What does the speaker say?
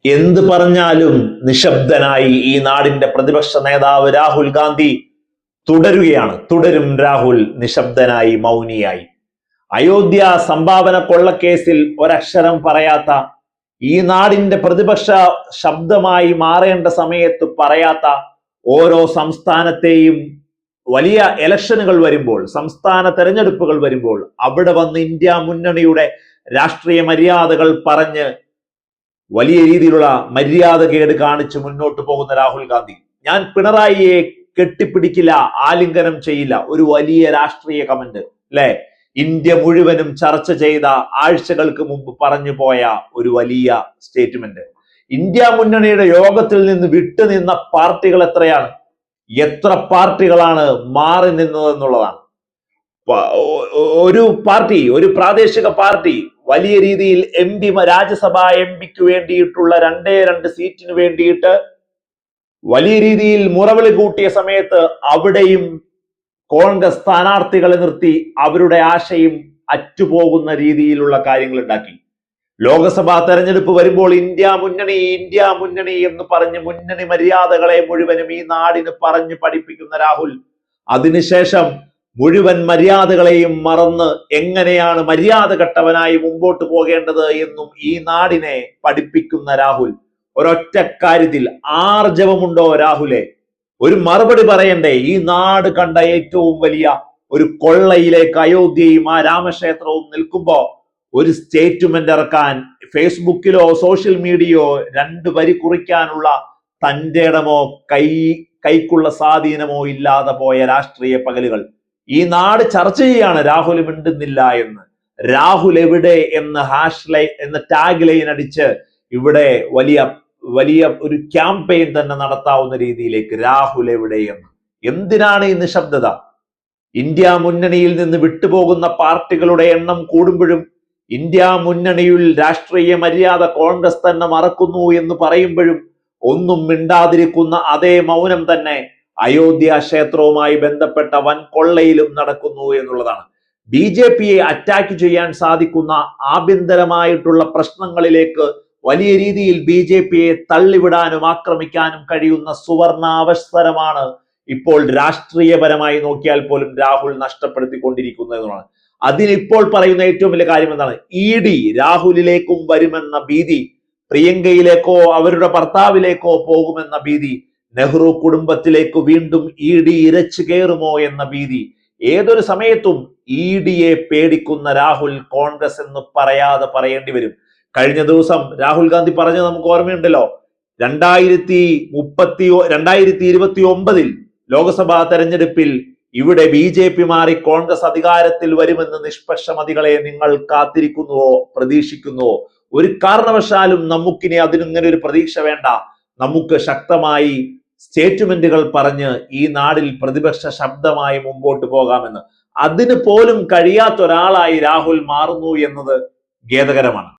എന്ത് പറഞ്ഞാലും നിശബ്ദനായി ഈ നാടിന്റെ പ്രതിപക്ഷ നേതാവ് രാഹുൽ ഗാന്ധി തുടരും രാഹുൽ നിശബ്ദനായി, മൗനിയായി. അയോധ്യ സംഭാവന കൊള്ളക്കേസിൽ ഒരക്ഷരം പറയാത്ത, ഈ നാടിന്റെ പ്രതിപക്ഷ ശബ്ദമായി മാറേണ്ട സമയത്ത് പറയാത്ത, ഓരോ സംസ്ഥാനത്തെയും വലിയ ഇലക്ഷനുകൾ വരുമ്പോൾ, സംസ്ഥാന തെരഞ്ഞെടുപ്പുകൾ വരുമ്പോൾ അവിടെ വന്ന് ഇന്ത്യ മുന്നണിയുടെ രാഷ്ട്രീയ മര്യാദകൾ പറഞ്ഞ് വലിയ രീതിയിലുള്ള മര്യാദകേട് കാണിച്ച് മുന്നോട്ട് പോകുന്ന രാഹുൽ ഗാന്ധി, ഞാൻ പിണറായിയെ കെട്ടിപ്പിടിക്കില്ല, ആലിംഗനം ചെയ്യില്ല, ഒരു വലിയ രാഷ്ട്രീയ കമന്റ് അല്ലെ, ഇന്ത്യ മുഴുവനും ചർച്ച ചെയ്ത, ആഴ്ചകൾക്ക് മുമ്പ് പറഞ്ഞു പോയ ഒരു വലിയ സ്റ്റേറ്റ്മെന്റ്. ഇന്ത്യ മുന്നണിയുടെ യോഗത്തിൽ നിന്ന് വിട്ടുനിന്ന പാർട്ടികൾ എത്രയാണ്, എത്ര പാർട്ടികളാണ് മാറി നിന്നതെന്നുള്ളതാണ്. ഒരു പാർട്ടി, ഒരു പ്രാദേശിക പാർട്ടി വലിയ രീതിയിൽ രാജ്യസഭാ പിക്ക് വേണ്ടിയിട്ടുള്ള 2 സീറ്റിന് വേണ്ടിയിട്ട് വലിയ രീതിയിൽ മുറവിളി കൂട്ടിയ സമയത്ത് അവിടെയും കോൺഗ്രസ് സ്ഥാനാർത്ഥികളെ നിർത്തി അവരുടെ ആശയം അറ്റുപോകുന്ന രീതിയിലുള്ള കാര്യങ്ങൾ ഉണ്ടാക്കി. ലോക്സഭാ തെരഞ്ഞെടുപ്പ് വരുമ്പോൾ ഇന്ത്യ മുന്നണി എന്ന് പറഞ്ഞ് മുന്നണി മര്യാദകളെ മുഴുവനും ഈ നാടിന് പറഞ്ഞു പഠിപ്പിക്കുന്ന രാഹുൽ, അതിനുശേഷം മുഴുവൻ മര്യാദകളെയും മറന്ന് എങ്ങനെയാണ് മര്യാദ കെട്ടവനായി മുമ്പോട്ട് പോകേണ്ടത് എന്നും ഈ നാടിനെ പഠിപ്പിക്കുന്ന രാഹുൽ, ഒരൊറ്റ കാര്യത്തിൽ ആർജവമുണ്ടോ രാഹുലെ? ഒരു മറുപടി പറയണ്ടേ? ഈ നാട് കണ്ട ഏറ്റവും വലിയ ഒരു കൊള്ളയിലേക്ക് അയോധ്യയും ആ രാമക്ഷേത്രവും നിൽക്കുമ്പോ ഒരു സ്റ്റേറ്റ്മെന്റ് ഇറക്കാൻ ഫേസ്ബുക്കിലോ സോഷ്യൽ മീഡിയയോ 2 വരി കുറിക്കാനുള്ള തന്റെ ഇടമോ കൈക്കുള്ള സ്വാധീനമോ ഇല്ലാതെ പോയ രാഷ്ട്രീയ പകലുകൾ ഈ നാട് ചർച്ച ചെയ്യാണ്. രാഹുൽ മിണ്ടുന്നില്ല എന്ന്, രാഹുൽ എവിടെ എന്ന് എന്ന ടാഗ് ലൈൻ അടിച്ച് ഇവിടെ വലിയ ഒരു ക്യാമ്പയിൻ തന്നെ നടത്താവുന്ന രീതിയിലേക്ക് രാഹുൽ എവിടെയെന്ന്. എന്തിനാണ് ഈ നിശബ്ദത? ഇന്ത്യ മുന്നണിയിൽ നിന്ന് വിട്ടുപോകുന്ന പാർട്ടികളുടെ എണ്ണം കൂടുമ്പോഴും ഇന്ത്യ മുന്നണിയിൽ രാഷ്ട്രീയ മര്യാദ കോൺഗ്രസ് തന്നെ മറക്കുന്നു എന്ന് പറയുമ്പോഴും ഒന്നും മിണ്ടാതിരിക്കുന്ന അതേ മൗനം തന്നെ അയോധ്യ ക്ഷേത്രവുമായി ബന്ധപ്പെട്ട വൻ കൊള്ളയിലും നടക്കുന്നു എന്നുള്ളതാണ്. BJPയെ അറ്റാക്ക് ചെയ്യാൻ സാധിക്കുന്ന ആഭ്യന്തരമായിട്ടുള്ള പ്രശ്നങ്ങളിലേക്ക് വലിയ രീതിയിൽ BJPയെ തള്ളിവിടാനും ആക്രമിക്കാനും കഴിയുന്ന സുവർണാവസരമാണ് ഇപ്പോൾ രാഷ്ട്രീയപരമായി നോക്കിയാൽ പോലും രാഹുൽ നഷ്ടപ്പെടുത്തിക്കൊണ്ടിരിക്കുന്നതാണ്. അതിനിപ്പോൾ പറയുന്ന ഏറ്റവും വലിയ കാര്യം എന്താണ്? ED രാഹുലിലേക്കും വരുമെന്ന ഭീതി, പ്രിയങ്കയിലേക്കോ അവരുടെ ഭർത്താവിലേക്കോ പോകുമെന്ന ഭീതി, നെഹ്റു കുടുംബത്തിലേക്ക് വീണ്ടും ED ഇരച്ചു കയറുമോ എന്ന ഭീതി. ഏതൊരു സമയത്തും EDയെ പേടിക്കുന്ന രാഹുൽ കോൺഗ്രസ് എന്ന് പറയാതെ പറയേണ്ടി വരും. കഴിഞ്ഞ ദിവസം രാഹുൽ ഗാന്ധി പറഞ്ഞത് നമുക്ക് ഓർമ്മയുണ്ടല്ലോ, 2029 ലോക്സഭാ തെരഞ്ഞെടുപ്പിൽ ഇവിടെ BJP മാറി കോൺഗ്രസ് അധികാരത്തിൽ വരുമെന്ന് നിഷ്പക്ഷമതികളെ നിങ്ങൾ കാത്തിരിക്കുന്നുവോ, പ്രതീക്ഷിക്കുന്നുവോ? ഒരു കാരണവശാലും നമുക്കിനി അതിനിങ്ങനെ ഒരു പ്രതീക്ഷ വേണ്ട. നമുക്ക് ശക്തമായി സ്റ്റേറ്റ്മെന്റുകൾ പറഞ്ഞ് ഈ നാടിൽ പ്രതിപക്ഷ ശബ്ദമായി മുമ്പോട്ട് പോകാമെന്ന്. അതിന് പോലും കഴിയാത്ത ഒരാളായി രാഹുൽ മാറുന്നു എന്നത് ഖേദകരമാണ്.